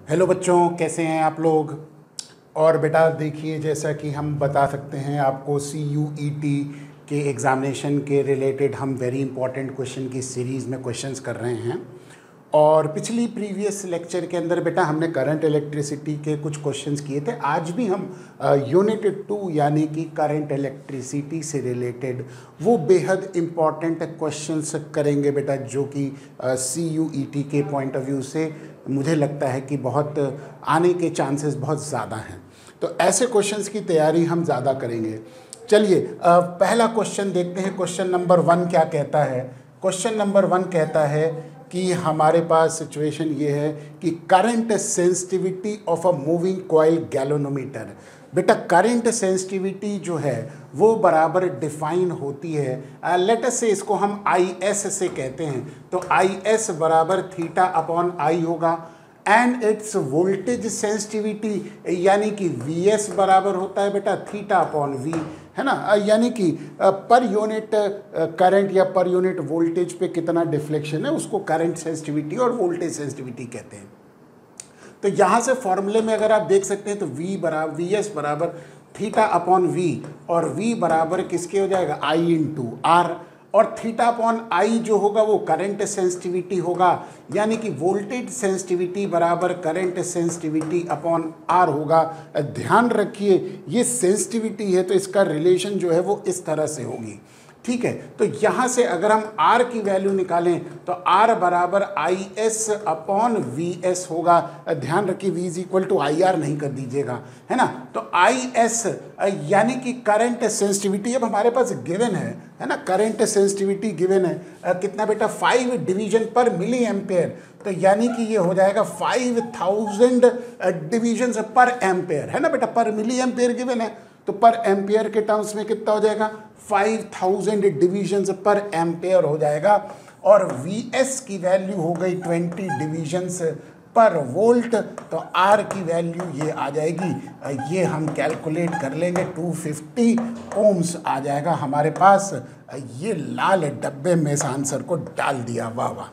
Hello बच्चों, कैसे हैं आप लोग। और बेटा देखिए, जैसा कि हम बता सकते हैं आपको CUET के एग्ज़ामिनेशन के रिलेटेड हम वेरी इंपॉर्टेंट क्वेश्चन की सीरीज़ में क्वेश्चंस कर रहे हैं। और पिछली प्रीवियस लेक्चर के अंदर बेटा हमने करंट इलेक्ट्रिसिटी के कुछ क्वेश्चंस किए थे। आज भी हम यूनिट 2 यानी कि करंट इलेक्ट्रिसिटी से रिलेटेड वो बेहद इम्पॉर्टेंट क्वेश्चंस करेंगे बेटा, जो कि CUET के पॉइंट ऑफ व्यू से मुझे लगता है कि बहुत आने के चांसेस बहुत ज़्यादा हैं। तो ऐसे क्वेश्चंस की तैयारी हम ज़्यादा करेंगे। चलिए पहला क्वेश्चन देखते हैं। क्वेश्चन नंबर 1 क्या कहता है। क्वेश्चन नंबर 1 कहता है कि हमारे पास सिचुएशन ये है कि current sensitivity of a moving coil galvanometer. बेटा करंट सेंसिटिविटी जो है वो बराबर डिफाइन होती है, लेट अस से इसको हम IS से कहते हैं। तो IS बराबर थीटा अपॉन आई होगा एंड इट्स वोल्टेज सेंसिटिविटी यानी कि VS बराबर होता है बेटा थीटा अपॉन V, है ना। यानी कि पर यूनिट करंट या पर यूनिट वोल्टेज पे कितना डिफ्लेक्शन है उसको करंट सेंसिटिविटी और वोल्टेज सेंसिटिविटी कहते हैं। तो यहाँ से फॉर्मूले में अगर आप देख सकते हैं तो VS बराबर थीटा अपॉन V और V बराबर किसके हो जाएगा I इंटू R, और थीटा अपॉन आई जो होगा वो करंट सेंसिटिविटी होगा, यानी कि वोल्टेज सेंसिटिविटी बराबर करंट सेंसिटिविटी अपॉन आर होगा। ध्यान रखिए ये सेंसिटिविटी है तो इसका रिलेशन जो है वो इस तरह से होगी, ठीक है। तो यहाँ से अगर हम R की वैल्यू निकालें तो R बराबर IS अपॉन VS होगा। ध्यान रखिए V is equal to IR नहीं कर दीजिएगा, है ना। तो IS यानी कि करंट सेंसिटिविटी अब हमारे पास गिवन है ना। करंट सेंसिटिविटी गिवन है कितना बेटा 5 डिवीजन पर मिली एम्पेयर। तो यानी कि ये हो जाएगा 5000 डिवीजन पर एम्पेयर, है ना बेटा। पर मिली एम्पेयर गिवन है तो पर एम्पेयर के टर्म्स में कितना हो जाएगा 5000 डिवीजन्स पर एम्पेयर हो जाएगा। और VS की वैल्यू हो गई 20 डिवीजन्स पर वोल्ट। तो R की वैल्यू ये आ जाएगी, ये हम कैलकुलेट कर लेंगे 250 ओम्स आ जाएगा हमारे पास। ये लाल डब्बे में इस आंसर को डाल दिया, वाह वाह,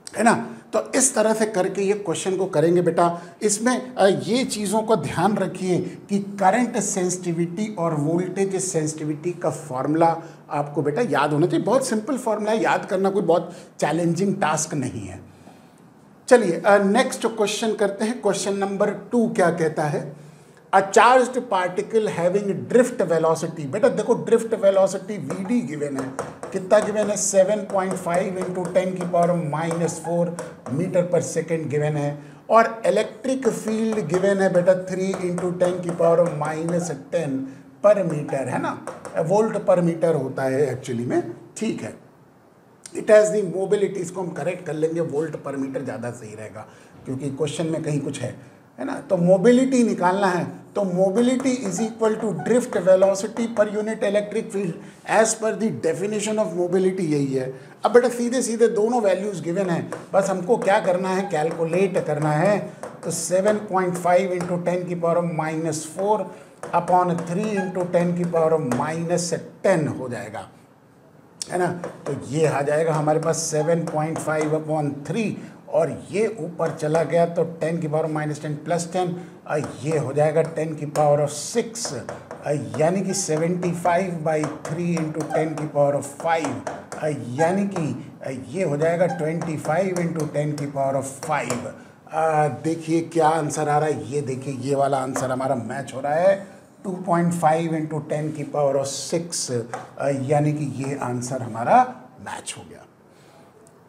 है ना। तो इस तरह से करके ये क्वेश्चन को करेंगे बेटा। इसमें ये चीज़ों को ध्यान रखिए कि करंट सेंसिटिविटी और वोल्टेज सेंसिटिविटी का फॉर्मूला आपको बेटा याद होना चाहिए। बहुत सिंपल फॉर्मूला है, याद करना कोई बहुत चैलेंजिंग टास्क नहीं है। चलिए नेक्स्ट क्वेश्चन करते हैं। क्वेश्चन नंबर 2 क्या कहता है। A charged particle having drift velocity. बेटा देखो ड्रिफ्ट वेलोसिटी VD गिवन है, कितना गिवन है 7.5 इंटू 10 की पावर -4 मीटर पर सेकेंड गिवन है। और इलेक्ट्रिक फील्ड गिवन है बेटा 3 इंटू 10 की पावर -10 पर मीटर, है ना। वोल्ट पर मीटर होता है एक्चुअली में, ठीक है। इट हैज़ दी मोबिलिटी, इसको हम करेक्ट कर लेंगे, वोल्ट पर मीटर ज़्यादा सही रहेगा क्योंकि क्वेश्चन में कहीं कुछ है ना। तो मोबिलिटी निकालना है तो mobility is equal to drift velocity per unit electric field as per the definition of mobility, यही है। अब बेटा सीधे सीधे दोनों वैल्यूज गिवन है, बस हमको क्या करना है कैलकुलेट करना है। तो 7.5 इंटू 10 की पावर -4 अपॉन 3 इंटू 10 की पावर -10 हो जाएगा, है ना। तो ये आ जाएगा हमारे पास 7.5 अपॉन 3 और ये ऊपर चला गया तो 10 की पावर -10 प्लस 10, ये हो जाएगा 10 की पावर 6, यानी कि 75/3 इंटू 10 की पावर 5, यानी कि ये हो जाएगा 25 इंटू 10 की पावर 5। देखिए क्या आंसर आ रहा है, ये देखिए ये वाला आंसर हमारा मैच हो रहा है 2.5 इंटू 10 की पावर 6, यानी कि ये आंसर हमारा मैच हो गया,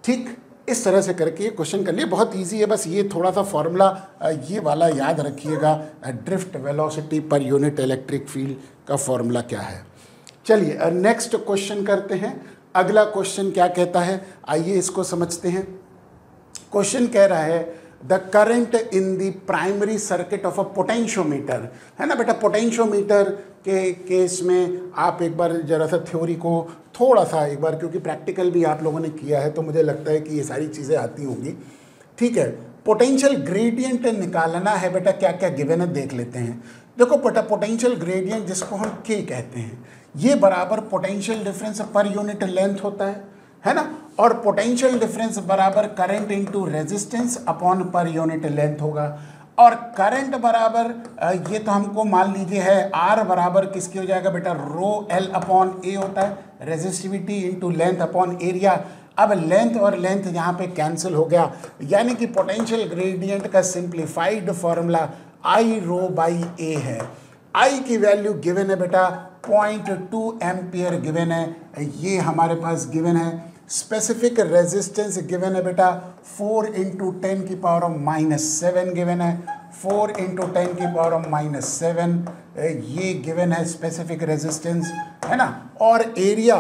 ठीक। इस तरह से करके ये क्वेश्चन कर लिए, बहुत इजी है। बस ये थोड़ा सा फॉर्मूला ये वाला याद रखिएगा, drift velocity per unit electric field का फॉर्मूला क्या है। चलिए नेक्स्ट क्वेश्चन करते हैं। अगला क्वेश्चन क्या कहता है, आइए इसको समझते हैं। क्वेश्चन कह रहा है the current in the primary circuit of a potentiometer, है ना बेटा। पोटेंशियोमीटर के केस में आप एक बार जरा सा थ्योरी को थोड़ा सा एक बार, क्योंकि प्रैक्टिकल भी आप लोगों ने किया है तो मुझे लगता है कि ये सारी चीज़ें आती होंगी, ठीक है। पोटेंशियल ग्रेडियंट निकालना है बेटा, क्या क्या गिवन है देख लेते हैं। देखो बेटा पोटेंशियल ग्रेडियंट जिसको हम K कहते हैं, ये बराबर potential difference per unit length होता है ना, और पोटेंशियल डिफरेंस बराबर current into resistance upon per unit length होगा। और करंट बराबर ये तो हमको मान लीजिए है आर बराबर किसकी हो जाएगा बेटा, रो एल अपॉन ए होता है, resistivity into length upon area. अब लेंथ और लेंथ यहाँ पे कैंसिल हो गया, यानी कि पोटेंशियल ग्रेडियंट का simplified formula I rho by a है। आई की वैल्यू गिवन है बेटा 0.2 एम्पियर गिवन है, ये हमारे पास गिवन है। स्पेसिफिक रेजिस्टेंस गिवन है बेटा 4 इंटू 10 की पावर ऑफ -7 गिवन है, 4 इंटू 10 की पावर ऑफ -7 ये गिवन है स्पेसिफिक रेजिस्टेंस, है ना। और एरिया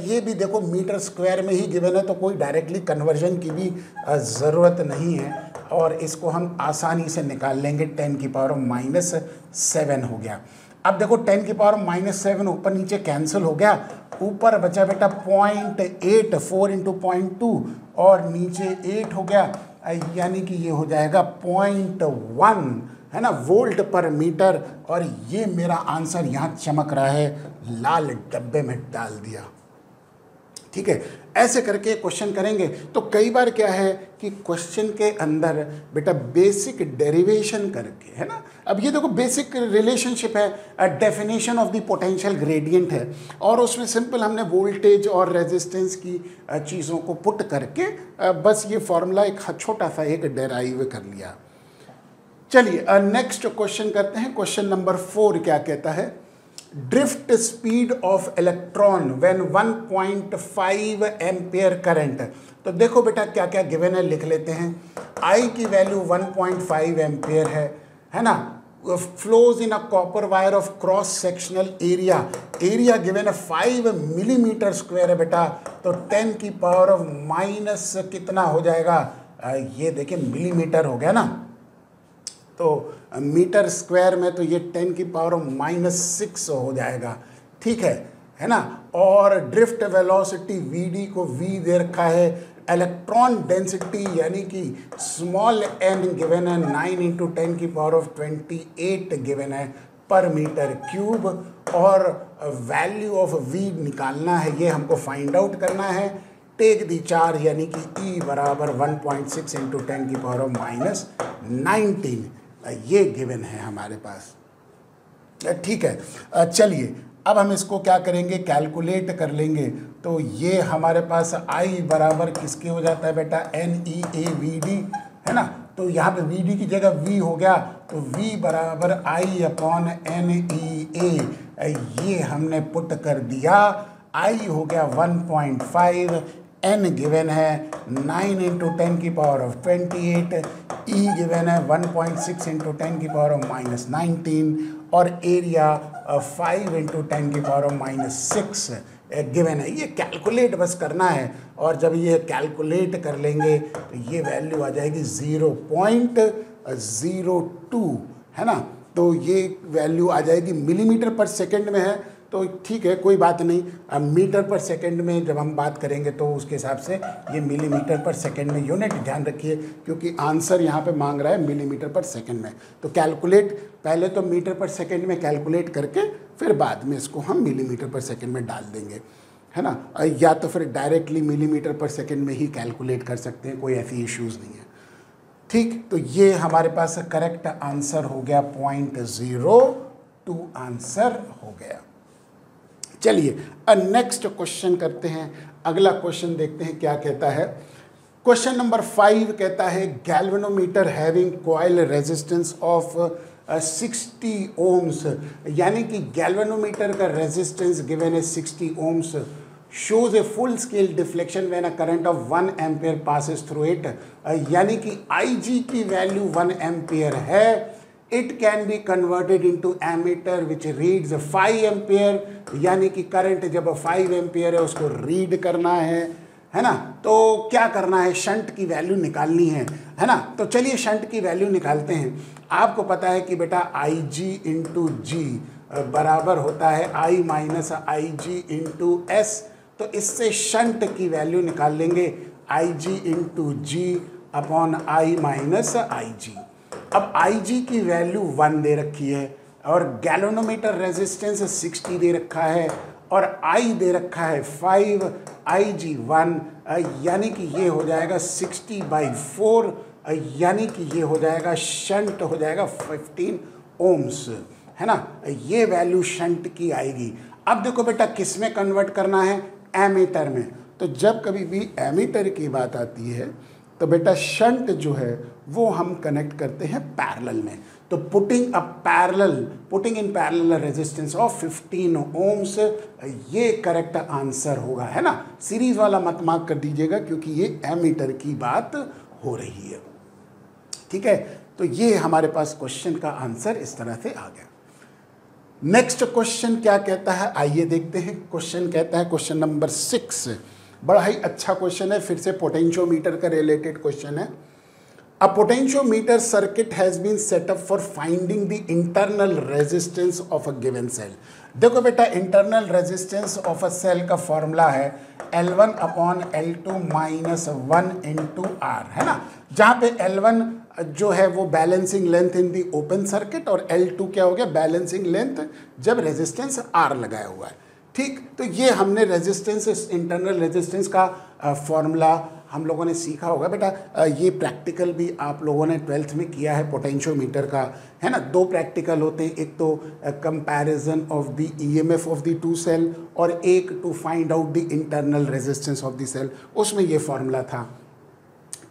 ये भी देखो मीटर स्क्वायर में ही गिवन है, तो कोई डायरेक्टली कन्वर्जन की भी ज़रूरत नहीं है, और इसको हम आसानी से निकाल लेंगे। 10 की पावर ऑफ -7 हो गया। अब देखो 10 की पावर -7 ऊपर नीचे कैंसिल हो गया, ऊपर बचा बेटा 0.8, 4 इंटू 0.2 और नीचे 8 हो गया, यानी कि ये हो जाएगा 0.1, है ना, वोल्ट पर मीटर। और ये मेरा आंसर यहाँ चमक रहा है, लाल डब्बे में डाल दिया। ठीक है, ऐसे करके क्वेश्चन करेंगे। तो कई बार क्या है कि क्वेश्चन के अंदर बेटा बेसिक डेरिवेशन करके, है ना, अब ये देखो बेसिक रिलेशनशिप है, definition of the potential gradient है, और उसमें सिंपल हमने वोल्टेज और रेजिस्टेंस की चीज़ों को पुट करके बस ये फॉर्मूला एक छोटा सा एक डेराइव कर लिया। चलिए नेक्स्ट क्वेश्चन करते हैं। क्वेश्चन नंबर 4 क्या कहता है, drift speed of electron when 1.5 ampere current. तो देखो बेटा क्या क्या गिवन है, लिख लेते हैं। आई की वैल्यू 1.5 एम्पियर है ना, flows in a copper wire of cross sectional area, area given है 5 मिलीमीटर स्क्वायर है बेटा, तो 10 की पावर ऑफ माइनस कितना हो जाएगा, ये देखिए मिलीमीटर हो गया ना, तो मीटर स्क्वायर में तो ये 10 की पावर ऑफ -6 हो जाएगा। ठीक है ना। और ड्रिफ्ट वेलोसिटी वीडी को वी दे रखा है, इलेक्ट्रॉन डेंसिटी यानी कि स्मॉल एन गिवन है 9 इंटू 10 की पावर ऑफ 28 गिवन है पर मीटर क्यूब, और वैल्यू ऑफ वी निकालना है, ये हमको फाइंड आउट करना है। टेक दी चार्ज यानी कि ई बराबर 1.6 इंटू 10 की पावर ऑफ -19, ये गिवन है हमारे पास। ठीक है, चलिए अब हम इसको क्या करेंगे, कैलकुलेट कर लेंगे। तो ये हमारे पास I बराबर किसके हो जाता है बेटा, NEAVD, है ना। तो यहाँ पे VD की जगह V हो गया, तो V बराबर I अपॉन NEA, ये हमने पुट कर दिया। I हो गया 1.5, N गिवन है 9 इंटू 10 की पावर ऑफ 28, E गिवन है 1.6 इंटू 10 की पावर ऑफ -19, और एरिया 5 इंटू 10 की पावर ऑफ -6 गिवन है। ये कैलकुलेट बस करना है, और जब ये कैलकुलेट कर लेंगे तो ये वैल्यू आ जाएगी 0.02, है ना। तो ये वैल्यू आ जाएगी, मिलीमीटर पर सेकंड में है, तो ठीक है कोई बात नहीं। अब मीटर पर सेकंड में जब हम बात करेंगे तो उसके हिसाब से ये मिलीमीटर पर सेकंड में यूनिट ध्यान रखिए, क्योंकि आंसर यहाँ पे मांग रहा है मिलीमीटर पर सेकंड में। तो कैलकुलेट पहले तो मीटर पर सेकंड में कैलकुलेट करके फिर बाद में इसको हम मिलीमीटर पर सेकंड में डाल देंगे, है ना। या तो फिर डायरेक्टली मिलीमीटर पर सेकंड में ही कैलकुलेट कर सकते हैं, कोई ऐसी इश्यूज़ नहीं है। ठीक, तो ये हमारे पास करेक्ट आंसर हो गया, 0.02 आंसर हो गया। चलिए नेक्स्ट क्वेश्चन करते हैं। अगला क्वेश्चन देखते हैं क्या कहता है। क्वेश्चन नंबर 5 कहता है, galvanometer having coil resistance of 60 ohms, यानी कि गैल्वेनोमीटर का रेजिस्टेंस गिवन है 60 ohms, shows a full scale deflection when a current of 1 ampere passes through it, यानी कि IG की वैल्यू 1 एम्पियर है। It can be converted into ammeter which reads 5 ampere, यानी कि करंट जब 5 एम्पियर है उसको रीड करना है ना। तो क्या करना है, शंट की वैल्यू निकालनी है ना। तो चलिए शंट की वैल्यू निकालते हैं। आपको पता है कि बेटा IG इंटू जी बराबर होता है I minus IG into S, तो इससे शंट की वैल्यू निकाल लेंगे IG into G upon I minus IG। अब IG की वैल्यू 1 दे रखी है, और गैल्वेनोमीटर रेजिस्टेंस 60 दे रखा है, और I दे रखा है 5Ig1, यानी कि ये हो जाएगा 60/4, यानी कि ये हो जाएगा शंट हो जाएगा 15 ओम्स, है ना। ये वैल्यू शंट की आएगी। अब देखो बेटा किस में कन्वर्ट करना है, एमीटर में। तो जब कभी भी एमीटर की बात आती है तो बेटा शंट जो है वो हम कनेक्ट करते हैं पैरेलल में। तो putting in parallel resistance of 15 ohms, ये करेक्ट आंसर होगा, है ना। सीरीज वाला मत मार्क कर दीजिएगा क्योंकि ये एमीटर की बात हो रही है, ठीक है। तो ये हमारे पास क्वेश्चन का आंसर इस तरह से आ गया। नेक्स्ट क्वेश्चन क्या कहता है, आइए देखते हैं। क्वेश्चन कहता है, क्वेश्चन नंबर 6, बड़ा ही अच्छा क्वेश्चन है, फिर से पोटेंशियोमीटर का रिलेटेड क्वेश्चन है। A potentiometer circuit has been set up for finding the internal resistance of a given cell. देखो बेटा internal resistance of a cell का फॉर्मूला है L1/L2 - 1 × R, है ना। जहाँ पे L1 जो है वो balancing length in the open circuit और L2 क्या हो गया, बैलेंसिंग लेंथ जब रेजिस्टेंस R लगाया हुआ है, ठीक। तो ये हमने रेजिस्टेंस, इंटरनल रेजिस्टेंस का फॉर्मूला हम लोगों ने सीखा होगा बेटा। ये प्रैक्टिकल भी आप लोगों ने 12th में किया है पोटेंशियोमीटर का, है ना। 2 प्रैक्टिकल होते हैं, एक तो comparison of the EMF of the 2 cell और एक to find out the internal resistance of the cell, उसमें ये फॉर्मूला था,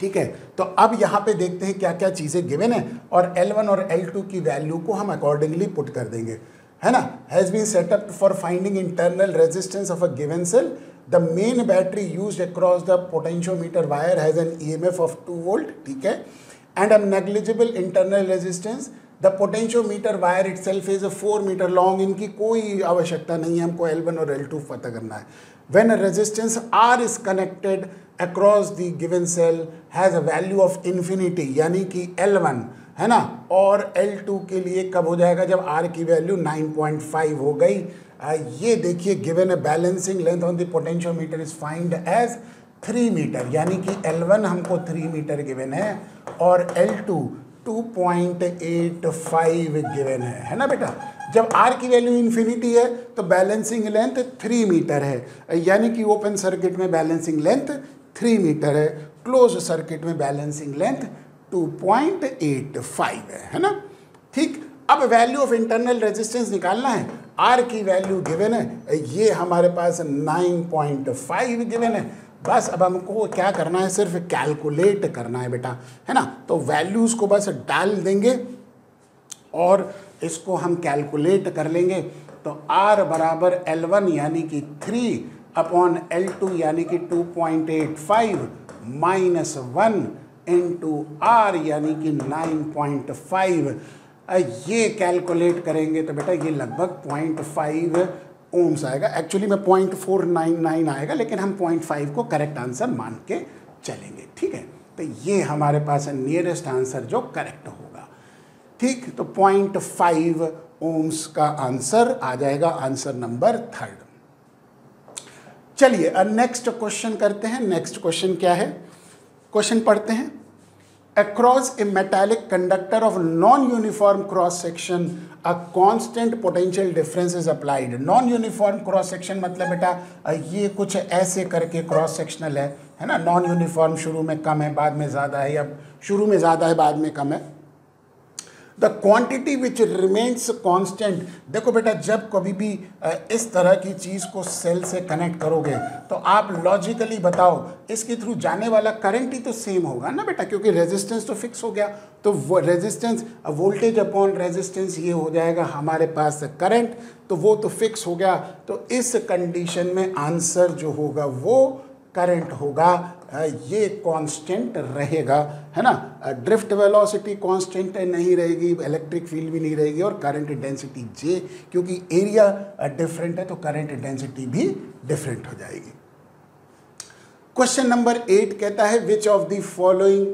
ठीक है। तो अब यहाँ पे देखते हैं क्या क्या चीज़ें गिवन है और L1 और L2 की वैल्यू को हम अकॉर्डिंगली पुट कर देंगे, है ना। Has been set up for finding internal resistance of a given cell. The main battery used across the potentiometer wire has an EMF of 2 volt, ठीक है, and a negligible internal resistance. The potentiometer wire itself is 4 meter long. इनकी कोई आवश्यकता नहीं है, हमको L1 और L2 पता करना है। When a resistance R is connected across the given cell has a value of infinity, यानी कि L1, है ना, और L2 के लिए कब हो जाएगा, जब R की वैल्यू 9.5 हो गई। ये देखिए गिवन है balancing length on the potentiometer is find as 3 meter, यानी कि L1 हमको 3 मीटर गिवन है और L2 2.85 गिवन है ना बेटा। जब R की वैल्यू इन्फिनिटी है तो बैलेंसिंग लेंथ 3 मीटर है, यानी कि ओपन सर्किट में बैलेंसिंग लेंथ 3 मीटर है, क्लोज सर्किट में बैलेंसिंग लेंथ 2.85 है ना, ठीक। अब वैल्यू ऑफ इंटरनल रेजिस्टेंस निकालना है। R की वैल्यू गिवन है, ये हमारे पास 9.5 गिवन है। बस अब हमको क्या करना है, सिर्फ कैलकुलेट करना है बेटा, है ना। तो वैल्यूज़ को बस डाल देंगे और इसको हम कैलकुलेट कर लेंगे। तो R बराबर L1 यानी कि 3/L2 यानी कि 2.85 -1 × R यानी कि 9.5। ये कैलकुलेट करेंगे तो बेटा ये लगभग 0.5 ओम्स आएगा। एक्चुअली में 0.499 आएगा, लेकिन हम 0.5 को करेक्ट आंसर मान के चलेंगे, ठीक है। तो ये हमारे पास नियरेस्ट आंसर जो करेक्ट होगा, ठीक। तो 0.5 ओम्स का आंसर आ जाएगा, आंसर नंबर 3। चलिए नेक्स्ट क्वेश्चन करते हैं। नेक्स्ट क्वेश्चन क्या है, क्वेश्चन पढ़ते हैं। Across a metallic conductor of non-uniform cross section, a constant potential difference is applied. Non-uniform cross section मतलब बेटा ये कुछ ऐसे करके क्रॉस सेक्शनल है ना। नॉन यूनिफॉर्म शुरू में कम है, बाद में ज़्यादा है, या शुरू में ज़्यादा है, बाद में कम है। The quantity which remains constant. देखो बेटा जब कभी भी इस तरह की चीज़ को सेल से कनेक्ट करोगे तो आप लॉजिकली बताओ इसके थ्रू जाने वाला करंट ही तो सेम होगा ना बेटा, क्योंकि रेजिस्टेंस तो फिक्स हो गया। तो वो रेजिस्टेंस, वोल्टेज अपॉन रेजिस्टेंस, ये हो जाएगा हमारे पास करंट, तो वो तो फिक्स हो गया। तो इस कंडीशन में आंसर जो होगा वो करंट होगा, ये कांस्टेंट रहेगा, है ना। ड्रिफ्ट वेलोसिटी कांस्टेंट नहीं रहेगी, इलेक्ट्रिक फील्ड भी नहीं रहेगी, और करंट डेंसिटी जे, क्योंकि एरिया डिफरेंट है तो करंट डेंसिटी भी डिफरेंट हो जाएगी। क्वेश्चन नंबर 8 कहता है which of the following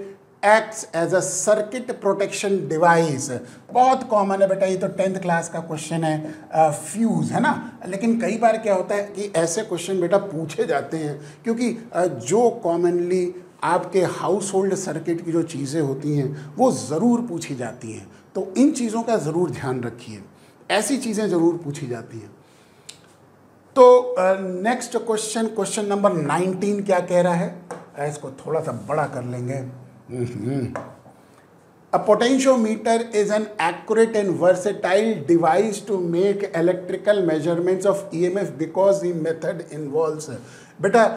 acts as a circuit protection device. बहुत कॉमन है बेटा, ये तो 10th क्लास का क्वेश्चन है, फ्यूज़, है ना। लेकिन कई बार क्या होता है कि ऐसे क्वेश्चन बेटा पूछे जाते हैं क्योंकि जो कॉमनली आपके हाउस होल्ड सर्किट की जो चीज़ें होती हैं वो ज़रूर पूछी जाती हैं। तो इन चीज़ों का ज़रूर ध्यान रखिए, ऐसी चीज़ें ज़रूर पूछी जाती हैं। तो नेक्स्ट क्वेश्चन, क्वेश्चन नंबर 19 क्या कह रहा है, इसको थोड़ा सा बड़ा कर लेंगे। A potentiometer is an accurate and versatile device to make electrical measurements of EMF because the method involves बेटा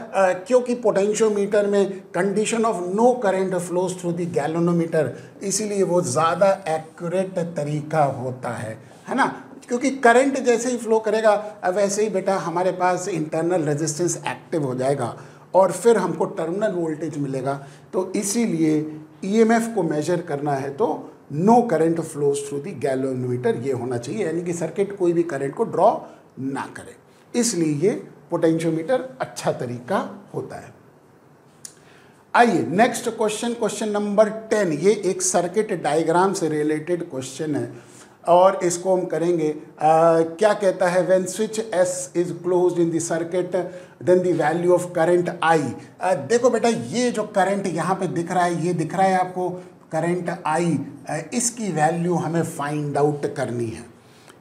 क्योंकि पोटेंशियोमीटर में condition of no current flows through the galvanometer, इसीलिए वो ज़्यादा एक्यूरेट तरीका होता है ना, क्योंकि करंट जैसे ही फ्लो करेगा वैसे ही बेटा हमारे पास इंटरनल रेजिस्टेंस एक्टिव हो जाएगा और फिर हमको टर्मिनल वोल्टेज मिलेगा। तो इसीलिए ईएमएफ को मेजर करना है तो no current flows through the galvanometer ये होना चाहिए, यानी कि सर्किट कोई भी करंट को ड्रॉ ना करे, इसलिए ये पोटेंशियोमीटर अच्छा तरीका होता है। आइए नेक्स्ट क्वेश्चन, क्वेश्चन नंबर 10, ये एक सर्किट डायग्राम से रिलेटेड क्वेश्चन है और इसको हम करेंगे क्या कहता है, when switch S is closed in the circuit then the value of current I. देखो बेटा ये जो करंट यहाँ पे दिख रहा है, ये दिख रहा है आपको करंट आई, इसकी वैल्यू हमें फाइंड आउट करनी है।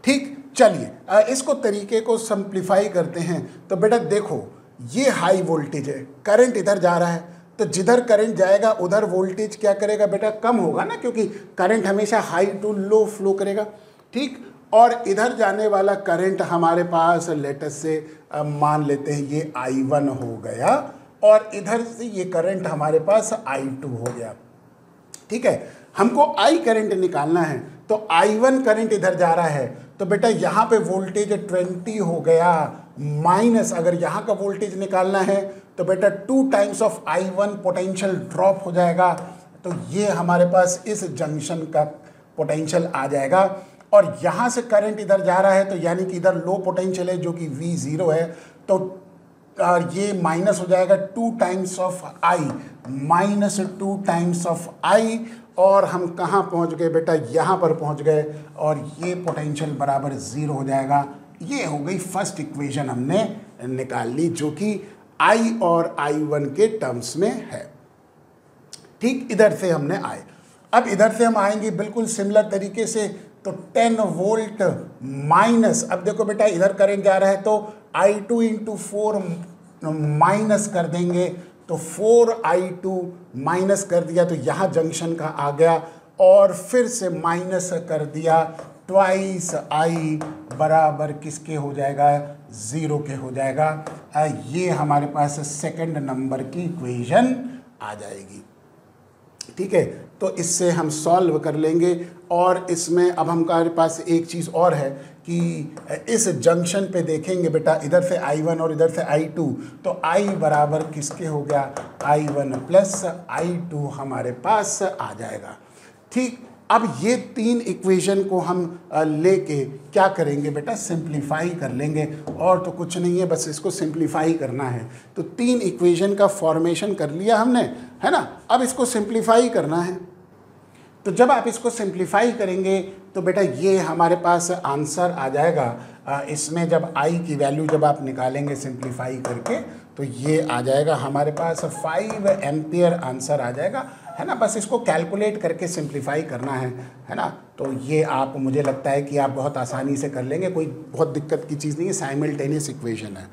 ठीक, चलिए इसको तरीके को सिंप्लीफाई करते हैं। तो बेटा देखो ये हाई वोल्टेज है, करंट इधर जा रहा है, तो जिधर करंट जाएगा उधर वोल्टेज क्या करेगा बेटा, कम होगा ना, क्योंकि करंट हमेशा हाई टू लो फ्लो करेगा। ठीक, और इधर जाने वाला करंट हमारे पास लेटेस्ट से मान लेते हैं ये I1 हो गया और इधर से ये करंट हमारे पास I2 हो गया। ठीक है, हमको I करंट निकालना है, तो I1 करंट इधर जा रहा है, तो बेटा यहाँ पे वोल्टेज 20 हो गया माइनस, अगर यहाँ का वोल्टेज निकालना है तो बेटा 2 times of I1 potential drop हो जाएगा। तो ये हमारे पास इस जंक्शन का पोटेंशियल आ जाएगा और यहाँ से करंट इधर जा रहा है, तो यानी कि इधर लो पोटेंशियल है जो कि V0 है, तो ये माइनस हो जाएगा 2 times of I, minus 2 times of I, और हम कहाँ पहुँच गए बेटा, यहाँ पर पहुँच गए और ये पोटेंशियल बराबर 0 हो जाएगा। ये हो गई फर्स्ट इक्वेशन हमने निकाल ली जो कि I और I1 के टर्म्स में है। ठीक, इधर से हमने आए, अब इधर से हम आएंगे बिल्कुल सिमिलर तरीके से, तो 10 वोल्ट माइनस, अब देखो बेटा इधर करंट जा रहा है तो I2 इंटू 4 माइनस कर देंगे, तो 4I2 माइनस कर दिया तो यहाँ जंक्शन का आ गया और फिर से माइनस कर दिया, ट्वाइस I बराबर किसके हो जाएगा, 0 के हो जाएगा। ये हमारे पास सेकंड नंबर की इक्वेशन आ जाएगी। ठीक है, तो इससे हम सॉल्व कर लेंगे और इसमें अब हमारे पास एक चीज़ और है कि इस जंक्शन पे देखेंगे बेटा, इधर से I1 और इधर से I2, तो I बराबर किसके हो गया, I1 प्लस I2 हमारे पास आ जाएगा। ठीक, अब ये 3 इक्वेशन को हम लेके क्या करेंगे बेटा, सिंप्लीफाई कर लेंगे, और तो कुछ नहीं है, बस इसको सिंप्लीफाई करना है। तो 3 इक्वेशन का फॉर्मेशन कर लिया हमने, है ना, अब इसको सिंप्लीफाई करना है। तो जब आप इसको सिंप्लीफाई करेंगे तो बेटा ये हमारे पास आंसर आ जाएगा। इसमें जब I की वैल्यू जब आप निकालेंगे सिंप्लीफाई करके तो ये आ जाएगा हमारे पास 5 एम्पियर आंसर आ जाएगा, है ना। बस इसको कैलकुलेट करके सिंप्लीफाई करना है ना। तो ये आप, मुझे लगता है कि आप बहुत आसानी से कर लेंगे, कोई बहुत दिक्कत की चीज़ नहीं है, साइमल्टेनियस इक्वेशन है।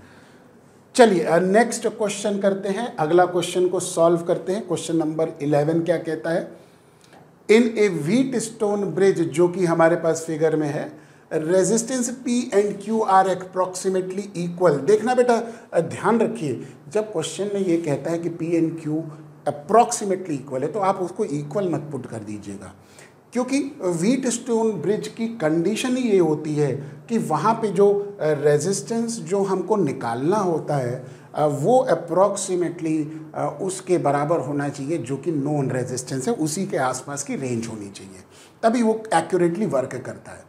चलिए नेक्स्ट क्वेश्चन करते हैं, अगला क्वेश्चन को सॉल्व करते हैं। क्वेश्चन नंबर 11 क्या कहता है, in a Wheatstone bridge, जो कि हमारे पास फिगर में है, resistance P and Q are approximately equal. देखना बेटा, ध्यान रखिए, जब क्वेश्चन में ये कहता है कि P and Q approximately equal है तो आप उसको इक्वल मत पुट कर दीजिएगा, क्योंकि व्हीट स्टोन ब्रिज की कंडीशन ही ये होती है कि वहाँ पे जो रेजिस्टेंस जो हमको निकालना होता है वो अप्रॉक्सीमेटली उसके बराबर होना चाहिए जो कि नोन रेजिस्टेंस है, उसी के आसपास की रेंज होनी चाहिए, तभी वो एक्यूरेटली वर्क करता है।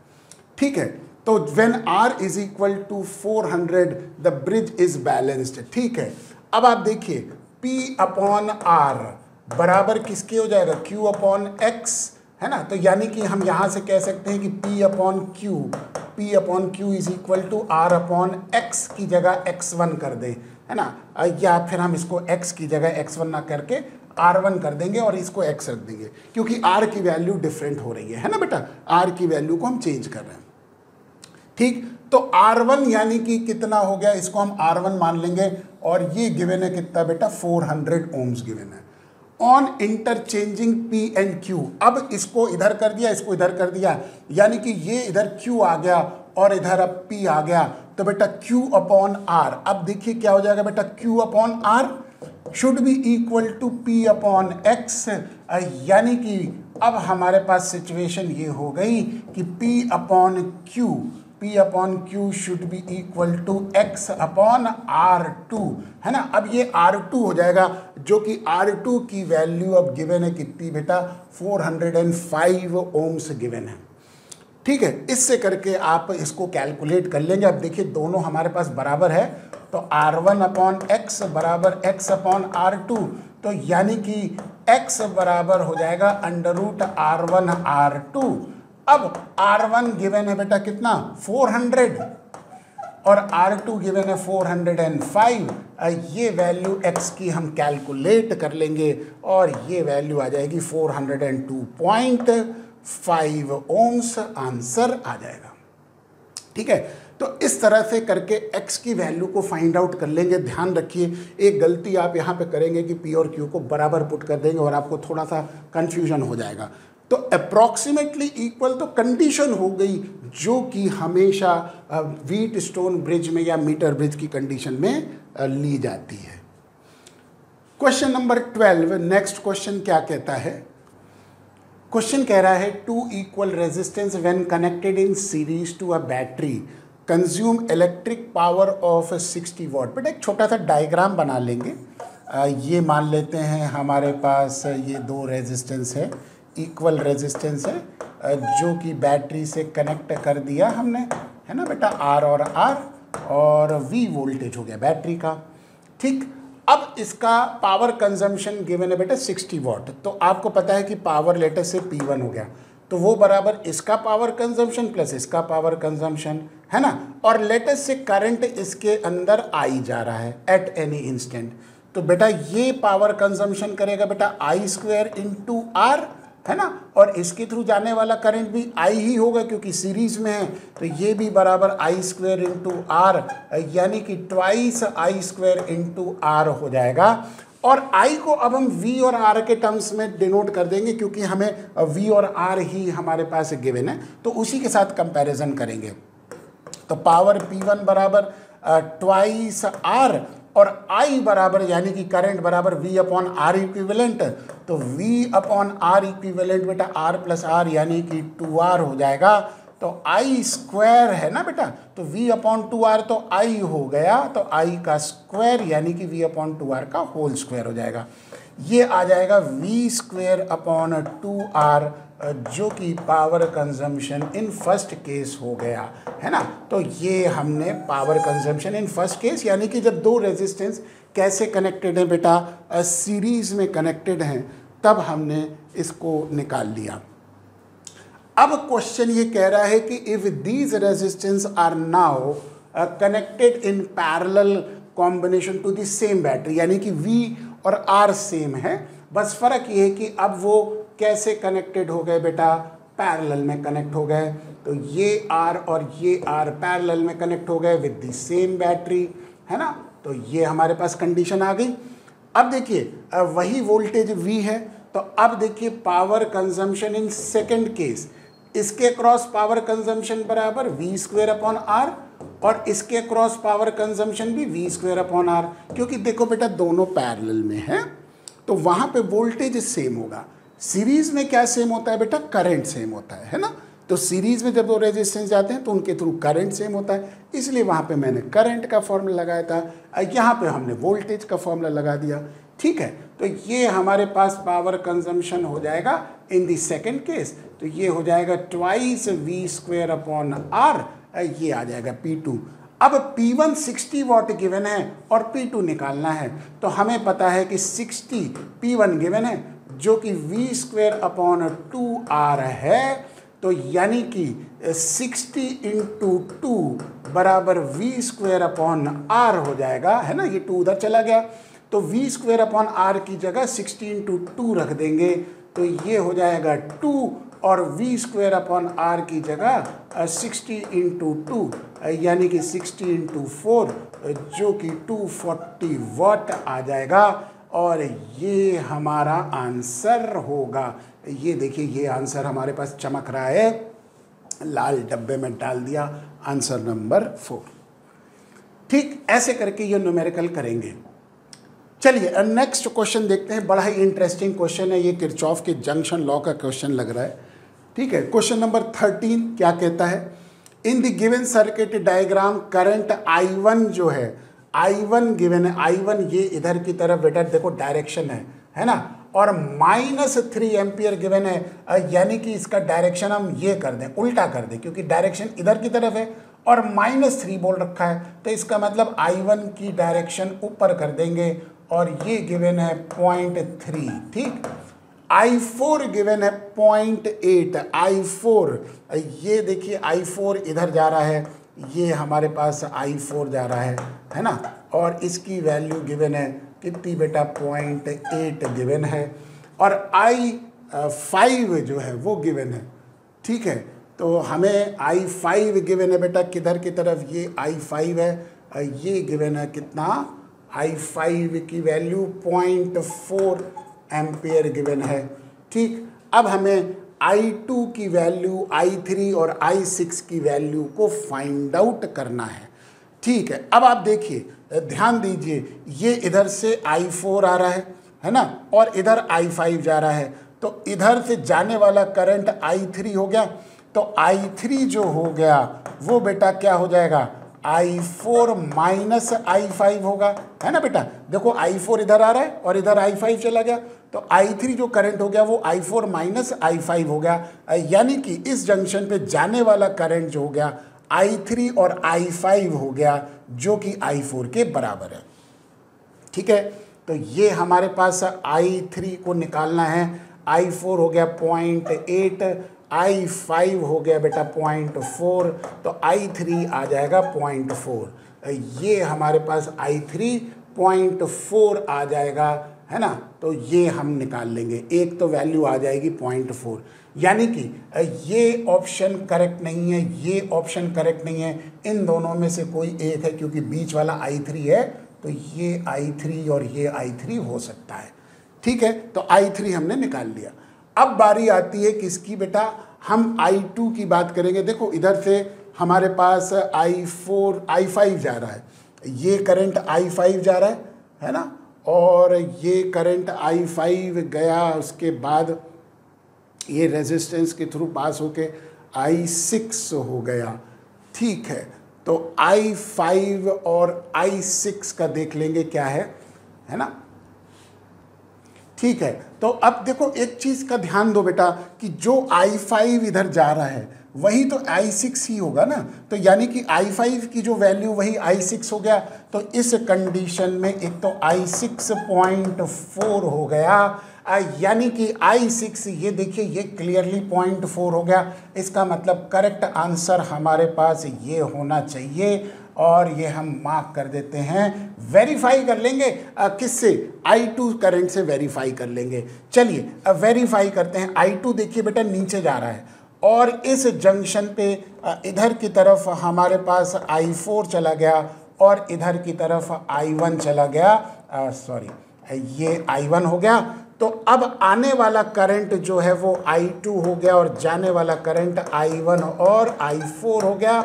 ठीक है, तो when R is equal to 400 the bridge is balanced. ठीक है, अब आप देखिए P अपॉन R बराबर किसके हो जाएगा, Q अपॉन X, है ना। तो यानी कि हम यहाँ से कह सकते हैं कि P upon Q is equal to R upon X की जगह X1 कर दें, है ना, या फिर हम इसको X की जगह X1 ना करके R1 कर देंगे और इसको X रख देंगे, क्योंकि R की वैल्यू डिफरेंट हो रही है ना बेटा, R की वैल्यू को हम चेंज कर रहे हैं। ठीक, तो R1 यानी कि कितना हो गया, इसको हम R1 मान लेंगे, और ये गिवन है कितना बेटा, 400 ओम्स गिवन है on interchanging P and Q। अब इसको इधर कर दिया, इसको इधर कर दिया, यानी कि ये इधर Q आ गया और इधर अब P आ गया, तो बेटा Q अपॉन R, अब देखिए क्या हो जाएगा बेटा, Q upon R should be equal to P upon X, यानी कि अब हमारे पास सिचुएशन ये हो गई कि P upon Q should be equal to X upon R2, है ना। अब ये R2 हो जाएगा, जो कि R2 की वैल्यू अब गिवन है कितनी बेटा, 405 ओम्स गिवन है। ठीक है, इससे करके आप इसको कैलकुलेट कर लेंगे। अब देखिए दोनों हमारे पास बराबर है, तो R1 अपॉन X बराबर X अपॉन R2, तो यानी कि X बराबर हो जाएगा √R1 R2। अब R1 गिवन है बेटा कितना, 400, और R2 गिवन है 405। ये वैल्यू X की हम कैलकुलेट कर लेंगे और ये वैल्यू आ जाएगी 402.5 ओम्स, आंसर आ जाएगा। ठीक है, तो इस तरह से करके X की वैल्यू को फाइंड आउट कर लेंगे। ध्यान रखिए, एक गलती आप यहाँ पे करेंगे कि P और Q को बराबर पुट कर देंगे और आपको थोड़ा सा कंफ्यूजन हो जाएगा। तो अप्रॉक्सीमेटली इक्वल तो कंडीशन हो गई जो कि हमेशा व्हीट स्टोन ब्रिज में या मीटर ब्रिज की कंडीशन में ली जाती है। क्वेश्चन नंबर 12, नेक्स्ट क्वेश्चन क्या कहता है, क्वेश्चन कह रहा है two equal resistance when connected in series to a battery consume electric power of 60 watt. बेटा एक छोटा सा डायग्राम बना लेंगे। ये मान लेते हैं हमारे पास ये दो रेजिस्टेंस है, इक्वल रेजिस्टेंस है, जो कि बैटरी से कनेक्ट कर दिया हमने, है ना बेटा, R और R, और V वोल्टेज हो गया बैटरी का। ठीक, अब इसका पावर कंजम्पशन गिवन है बेटा 60 वॉट। तो आपको पता है कि पावर लेटर से P1 हो गया, तो वो बराबर इसका पावर कंजम्पशन प्लस इसका पावर कंजम्पशन, है ना, और लेटर से करंट इसके अंदर आई जा रहा है एट एनी इंस्टेंट। तो बेटा ये पावर कंजम्पशन करेगा बेटा I² इंटू R, है ना, और इसके थ्रू जाने वाला करंट भी I ही होगा क्योंकि सीरीज में है, तो ये भी बराबर I² इंटू R, यानी कि ट्वाइस I² इंटू R हो जाएगा। और I को अब हम V और R के टर्म्स में डिनोट कर देंगे क्योंकि हमें V और R ही हमारे पास गिवन है, तो उसी के साथ कंपैरिजन करेंगे। तो पावर P1 बराबर ट्वाइस R और I बराबर यानी कि करंट बराबर V अपॉन R इक्विवेलेंट, तो V अपॉन R इक्विवेलेंट बेटा R प्लस R यानी कि 2R हो जाएगा। तो I² है ना बेटा, तो V अपॉन 2R तो I हो गया, तो I का स्क्वायर यानी कि V अपॉन 2R का होल स्क्वायर हो जाएगा। ये आ जाएगा V² अपॉन 2R, जो कि power consumption in first case हो गया, है ना। तो ये हमने power consumption in first case, यानी कि जब दो रेजिस्टेंस कैसे कनेक्टेड हैं बेटा, सीरीज में कनेक्टेड हैं, तब हमने इसको निकाल लिया। अब क्वेश्चन ये कह रहा है कि if these resistance are now connected in parallel combination to the same battery, यानी कि V और R सेम है, बस फर्क ये है कि अब वो कैसे कनेक्टेड हो गए बेटा, पैरेलल में कनेक्ट हो गए। तो ये R और ये R पैरेलल में कनेक्ट हो गए विद द सेम बैटरी, है ना। तो ये हमारे पास कंडीशन आ गई। अब देखिए वही वोल्टेज V है, तो अब देखिए power consumption in second case, इसके क्रॉस पावर कंजम्पशन बराबर V² अपॉन R और इसके क्रॉस पावर कंजम्पशन भी V² अपॉन R, क्योंकि देखो बेटा दोनों पैरेलल में है तो वहाँ पे वोल्टेज सेम होगा। सीरीज में क्या सेम होता है बेटा, करंट सेम होता है ना। तो सीरीज में जब दो रेजिस्टेंस जाते हैं तो उनके थ्रू करंट सेम होता है, इसलिए वहाँ पे मैंने करंट का फॉर्मूला लगाया था, यहाँ पे हमने वोल्टेज का फॉर्मूला लगा दिया। ठीक है, तो ये हमारे पास पावर कंजम्पशन हो जाएगा इन दी सेकेंड केस, तो ये हो जाएगा ट्वाइस V² अपॉन R, ये आ जाएगा P2। अब P1 60 वॉट गिवन है और P2 निकालना है, तो हमें पता है कि 60 P1 गिवन है जो कि V² अपॉन 2R है, तो यानी कि 60 इंटू 2 बराबर V² अपॉन R हो जाएगा, है ना। ये 2 उधर चला गया, तो V² अपॉन R की जगह 60 इंटू 2 रख देंगे, तो ये हो जाएगा 2 और v स्क्वायर अपॉन r की जगह 60 इंटू 2 यानी कि 60 इंटू 4 जो कि 240 वाट आ जाएगा और ये हमारा आंसर होगा। ये देखिए ये आंसर हमारे पास चमक रहा है, लाल डब्बे में डाल दिया, आंसर नंबर 4। ठीक ऐसे करके ये न्यूमेरिकल करेंगे। चलिए नेक्स्ट क्वेश्चन देखते हैं, बड़ा ही इंटरेस्टिंग क्वेश्चन है ये, किरचॉफ के जंक्शन लॉ का क्वेश्चन लग रहा है। ठीक है, क्वेश्चन नंबर 13 क्या कहता है, in the given circuit diagram current I1 जो है, I1 गिवन है, I1 ये इधर की तरफ बेटा देखो डायरेक्शन है ना, और -3 एम्पियर गिवन है, यानी कि इसका डायरेक्शन हम ये कर दें, उल्टा कर दें, क्योंकि डायरेक्शन इधर की तरफ है और -3 बोल रखा है, तो इसका मतलब I1 की डायरेक्शन ऊपर कर देंगे और ये गिवन है 0.3। ठीक, I4 गिवन है 0.8, I4 ये देखिए I4 इधर जा रहा है, ये हमारे पास I4 जा रहा है ना, और इसकी वैल्यू गिवन है कितनी बेटा 0.8 गिवन है, और I5 जो है वो गिवन है। ठीक है, तो हमें I5 गिवन है बेटा किधर की तरफ, ये I5 है, ये गिवन है कितना, I5 की वैल्यू 0.4 एम्पियर गिवन है। ठीक, अब हमें I2 की वैल्यू, I3 और I6 की वैल्यू को फाइंड आउट करना है। ठीक है, अब आप देखिए ध्यान दीजिए, ये इधर से I4 आ रहा है ना, और इधर I5 जा रहा है, तो इधर से जाने वाला करंट I3 हो गया, तो I3 जो हो गया वो बेटा क्या हो जाएगा, I4 माइनस I5 होगा, है ना बेटा। देखो I4 इधर आ रहा है और इधर I5 चला गया, तो I3 जो करंट हो गया वो I4 माइनस I5 हो गया, यानी कि इस जंक्शन पे जाने वाला करंट जो हो गया I3 और I5 हो गया, जो कि I4 के बराबर है। ठीक है, तो ये हमारे पास I3 को निकालना है, I4 हो गया 0.8, I5 हो गया बेटा 0.4, तो I3 आ जाएगा 0.4। ये हमारे पास I3 0.4 आ जाएगा, है ना, तो ये हम निकाल लेंगे, एक तो वैल्यू आ जाएगी 0.4, यानी कि ये ऑप्शन करेक्ट नहीं है, ये ऑप्शन करेक्ट नहीं है, इन दोनों में से कोई एक है, क्योंकि बीच वाला I3 है, तो ये I3 और ये I3 हो सकता है। ठीक है, तो I3 हमने निकाल लिया। अब बारी आती है किसकी बेटा, हम I2 की बात करेंगे। देखो इधर से हमारे पास I5 जा रहा है, ये करंट I5 जा रहा है ना, और ये करंट I5 गया, उसके बाद ये रेजिस्टेंस के थ्रू पास होके I6 हो गया। ठीक है, तो I5 और I6 का देख लेंगे क्या है ना। ठीक है, तो अब देखो एक चीज़ का ध्यान दो बेटा कि जो I5 इधर जा रहा है वही तो I6 ही होगा ना, तो यानी कि I5 की जो वैल्यू वही I6 हो गया, तो इस कंडीशन में एक तो I6 0.4 हो गया, यानी कि I6 ये देखिए ये क्लियरली 0.4 हो गया, इसका मतलब करेक्ट आंसर हमारे पास ये होना चाहिए, और ये हम मार्क कर देते हैं। वेरीफाई कर लेंगे किससे, I2 करंट से वेरीफाई कर लेंगे। चलिए अब वेरीफाई करते हैं। I2 देखिए बेटा नीचे जा रहा है, और इस जंक्शन पे इधर की तरफ हमारे पास I4 चला गया और इधर की तरफ I1 चला गया, सॉरी ये I1 हो गया, तो अब आने वाला करंट जो है वो I2 हो गया और जाने वाला करंट I1 और I4 हो गया।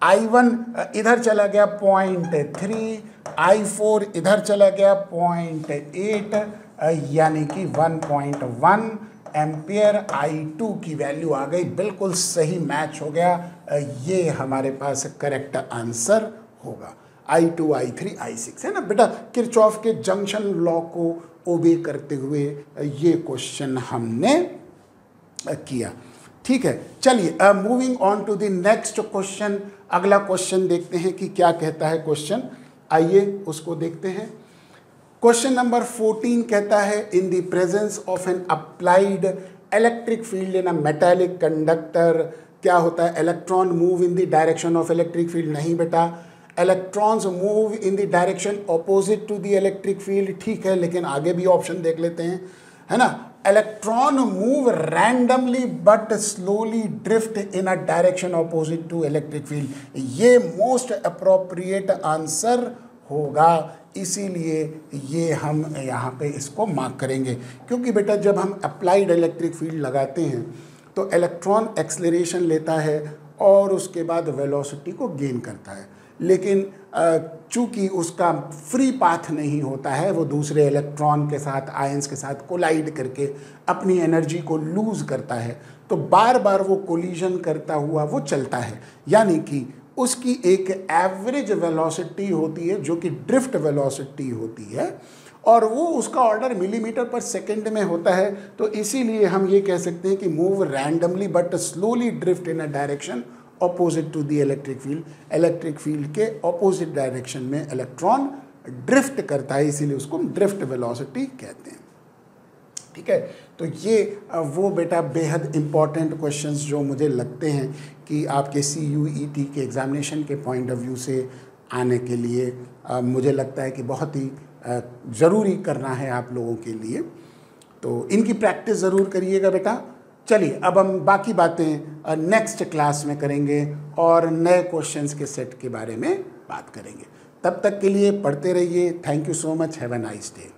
I1 इधर चला गया 0.3, I4 इधर चला गया 0.8, यानी कि 1.1 एम्पियर। I2 की वैल्यू आ गई, बिल्कुल सही मैच हो गया, ये हमारे पास करेक्ट आंसर होगा। I2, I3, I6 है ना बेटा, किरचॉफ के जंक्शन लॉ को ओबे करते हुए ये क्वेश्चन हमने किया। ठीक है, चलिए moving on to the next question. अगला क्वेश्चन देखते हैं कि क्या कहता है क्वेश्चन, आइए उसको देखते हैं। क्वेश्चन नंबर 14 कहता है, in the presence of an applied electric field in a metallic conductor, क्या होता है, electron move in the direction of electric field, नहीं बेटा, electrons move in the direction opposite to the electric field. ठीक है, लेकिन आगे भी ऑप्शन देख लेते हैं, है ना। Electron move randomly but slowly drift in a direction opposite to electric field. ये मोस्ट अप्रोप्रिएट आंसर होगा, इसीलिए ये हम यहाँ पे इसको मार्क करेंगे। क्योंकि बेटा जब हम अप्लाइड इलेक्ट्रिक फील्ड लगाते हैं तो इलेक्ट्रॉन एक्सलरेशन लेता है और उसके बाद वेलोसिटी को गेन करता है, लेकिन चूंकि उसका फ्री पाथ नहीं होता है, वो दूसरे इलेक्ट्रॉन के साथ, आयंस के साथ कोलाइड करके अपनी एनर्जी को लूज़ करता है, तो बार बार वो कोलिजन करता हुआ वो चलता है। यानी कि उसकी एक एवरेज वेलोसिटी होती है जो कि ड्रिफ्ट वेलोसिटी होती है, और वो उसका ऑर्डर मिलीमीटर पर सेकंड में होता है। तो इसीलिए हम ये कह सकते हैं कि move randomly but slowly drift in a direction opposite to the electric field. Electric field के ऑपोजिट डायरेक्शन में इलेक्ट्रॉन ड्रिफ्ट करता है, इसीलिए उसको ड्रिफ्ट वेलोसिटी कहते हैं। ठीक है, तो ये वो बेटा बेहद इम्पॉर्टेंट क्वेश्चंस जो मुझे लगते हैं कि आपके CUET के एग्जामिनेशन के पॉइंट ऑफ व्यू से आने के लिए मुझे लगता है कि बहुत ही ज़रूरी करना है आप लोगों के लिए। तो इनकी प्रैक्टिस ज़रूर करिएगा बेटा। चलिए अब हम बाकी बातें नेक्स्ट क्लास में करेंगे और नए क्वेश्चंस के सेट के बारे में बात करेंगे। तब तक के लिए पढ़ते रहिए। Thank you so much. Have a nice day.